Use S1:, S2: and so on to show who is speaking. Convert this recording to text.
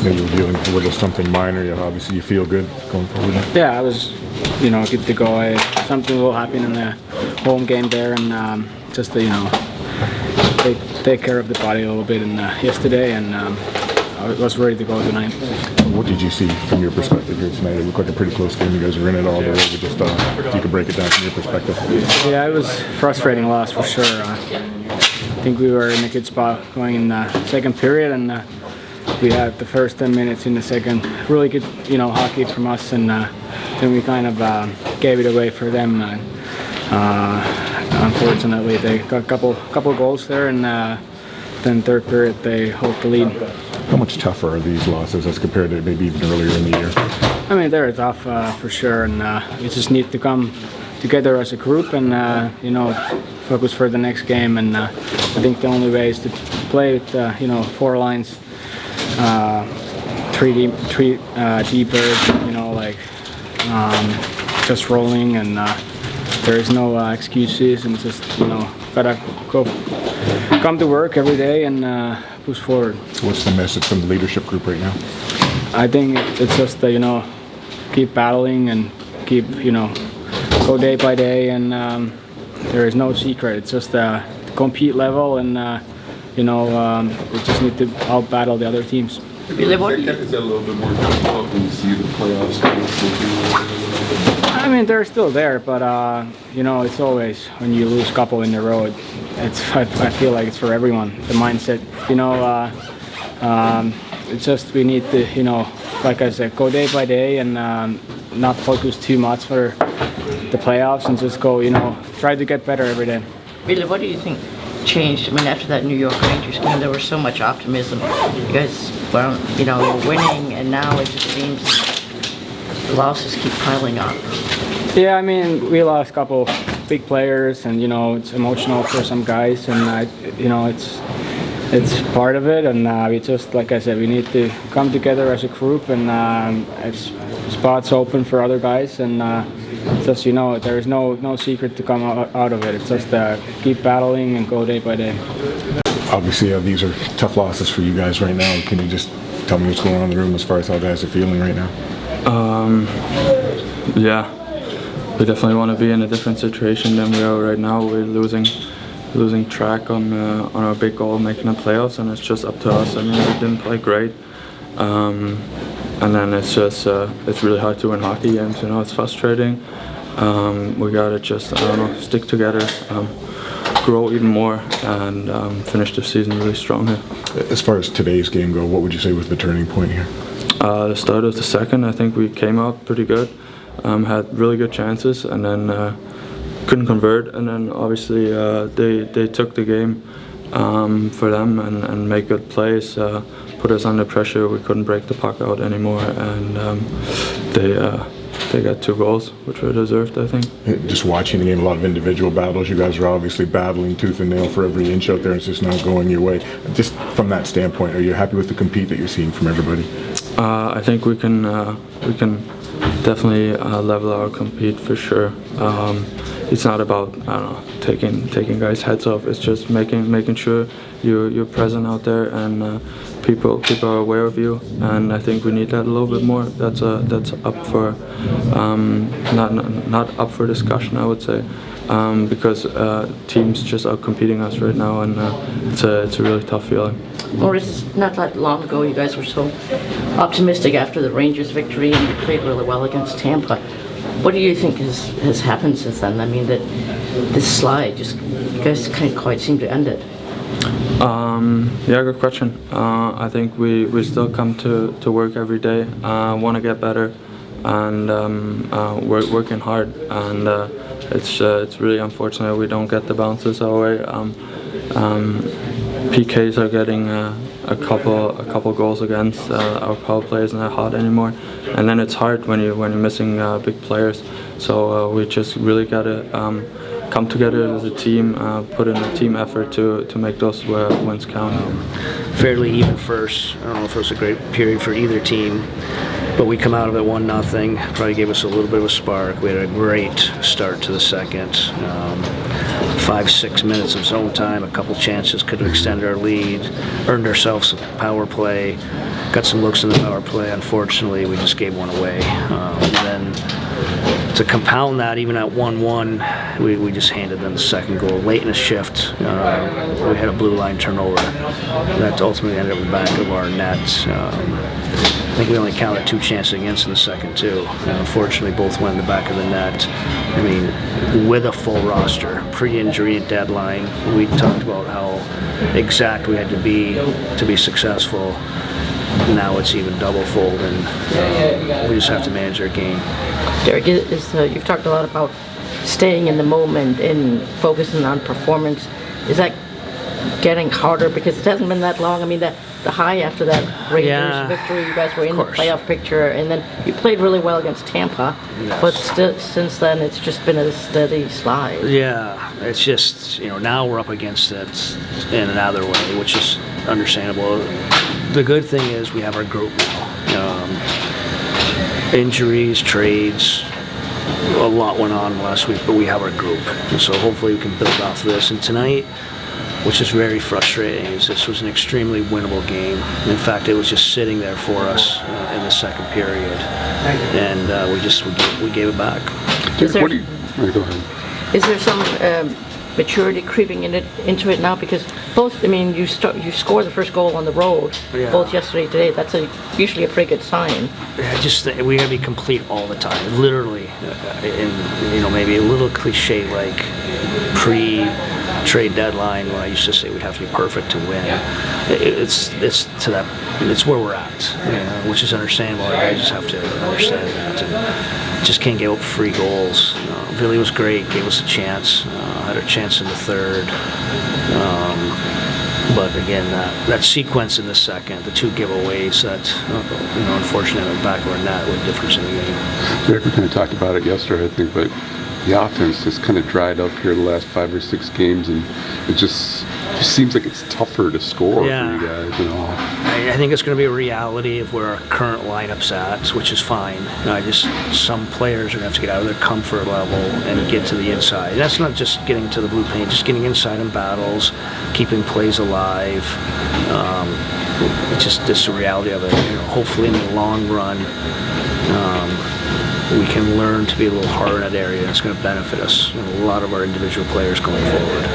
S1: know you were dealing with a little something minor. Obviously, you feel good going forward.
S2: Yeah, I was, good to go. Something will happen in the home game there, and just to, take care of the body a little bit yesterday, and I was ready to go tonight.
S1: What did you see from your perspective here tonight? It looked like a pretty close game. You guys were in it all the way. But just if you could break it down from your perspective.
S2: Yeah, it was frustrating loss for sure. I think we were in a good spot going in the second period, and we had the first 10 minutes in the second really good, hockey from us, and then we kind of gave it away for them. Unfortunately, they got a couple goals there, and then third period they hold the lead.
S1: How much tougher are these losses as compared to maybe even earlier in the year?
S2: I mean, they're tough for sure, and we just need to come together as a group and focus for the next game. And I think the only way is to play with 4 lines, 3 deeper, just rolling, and there is no excuses, and just gotta come to work every day and push forward.
S1: What's the message from the leadership group right now?
S2: I think it's just keep battling and keep go day by day, and there is no secret. It's just compete level, and we just need to out battle the other teams.
S3: Is that a little bit more difficult when you see the playoffs coming?
S2: I mean, they're still there, but it's always when you lose a couple in a row. I feel like it's for everyone. The mindset, it's just we need to, like I said, go day by day and not focus too much for the playoffs, and just go, try to get better every day.
S4: Ville, what do you think changed? I mean, after that New York Rangers game, there was so much optimism. You guys were, winning, and now it just seems the losses keep piling up.
S2: Yeah, I mean, we lost a couple big players, and it's emotional for some guys, and it's part of it, and we just, like I said, we need to come together as a group, and it's spots open for other guys, and just there is no secret to come out of it. It's just keep battling and go day by day.
S1: Obviously, these are tough losses for you guys right now. Can you just tell me what's going on in the room as far as how guys are feeling right now?
S5: Yeah. We definitely want to be in a different situation than we are right now. We're losing track on our big goal, making the playoffs, and it's just up to us. I mean, we didn't play great, and then it's just it's really hard to win hockey games. It's frustrating. We gotta just stick together, grow even more, and finish the season really strong here.
S1: As far as today's game go, what would you say was the turning point here?
S5: The start of the second, I think we came out pretty good. Had really good chances, and then couldn't convert, and then obviously they took the game for them and made good plays, put us under pressure. We couldn't break the puck out anymore, and they got 2 goals, which were deserved, I think.
S1: Just watching the game, a lot of individual battles. You guys are obviously battling tooth and nail for every inch out there, and it's just not going your way. Just from that standpoint, are you happy with the compete that you're seeing from everybody?
S5: I think we can definitely level our compete for sure. It's not about taking guys' heads off. It's just making sure you're present out there, and people are aware of you. And I think we need that a little bit more. That's up for not up for discussion, I would say, because teams just are competing us right now, and it's a really tough feeling.
S4: Moritz, not that long ago, you guys were so optimistic after the Rangers victory, and you played really well against Tampa. What do you think has happened since then? I mean, that this slide, you guys can't quite seem to end it.
S5: Yeah, good question. I think we still come to work every day, want to get better, and working hard. And it's really unfortunate we don't get the bounces our way. PKs are getting a couple goals against. Our power play isn't that hot anymore, and then it's hard when you're missing big players. So we just really gotta come together as a team, put in a team effort to make those wins count.
S6: Fairly even first. I don't know if it was a great period for either team, but we come out of it 1-0. Probably gave us a little bit of a spark. We had a great start to the second. 5-6 minutes of zone time, a couple chances could have extended our lead, earned ourselves a power play, got some looks in the power play. Unfortunately, we just gave one away. And then to compound that, even at 1-1, we just handed them the second goal late in the shift. We had a blue line turnover that ultimately ended up in the back of our net. I think we only counted 2 chances against in the second, too. And unfortunately, both went in the back of the net. I mean, with a full roster, pre-injury and deadline, we talked about how exact we had to be successful. Now it's even double-fold, and we just have to manage our game.
S4: Derek, you've talked a lot about staying in the moment and focusing on performance. Is that getting harder because it hasn't been that long? I mean, the high after that Rangers victory, you guys were in the playoff picture, and then you played really well against Tampa, but since then it's just been a steady slide.
S6: Yeah, it's just, now we're up against it in another way, which is understandable. The good thing is we have our group now. Injuries, trades, a lot went on last week, but we have our group, and so hopefully we can build off this. And tonight, which is very frustrating, is this was an extremely winnable game. In fact, it was just sitting there for us in the second period, and we gave it back.
S3: Go ahead.
S4: Is there some maturity creeping into it now? Because both, you score the first goal on the road, both yesterday and today. That's usually a pretty good sign.
S6: We gotta be complete all the time, literally. Maybe a little cliche like pre-trade deadline when I used to say we'd have to be perfect to win. It's where we're at, which is understandable. Our guys just have to understand that, and just can't give up free goals. Ville was great, gave us a chance, had a chance in the third. But again, that sequence in the second, the 2 giveaways, that unfortunately in the back of our net were the difference in the game.
S3: Derek, we kind of talked about it yesterday, I think, but the offense just kind of dried up here the last 5 or 6 games, and it just seems like it's tougher to score for you guys.
S6: I think it's going to be a reality of where our current lineup's at, which is fine. Some players are going to have to get out of their comfort level and get to the inside. And that's not just getting to the blue paint, just getting inside in battles, keeping plays alive. It's just the reality of it. Hopefully in the long run, we can learn to be a little harder in that area. It's going to benefit us and a lot of our individual players going forward.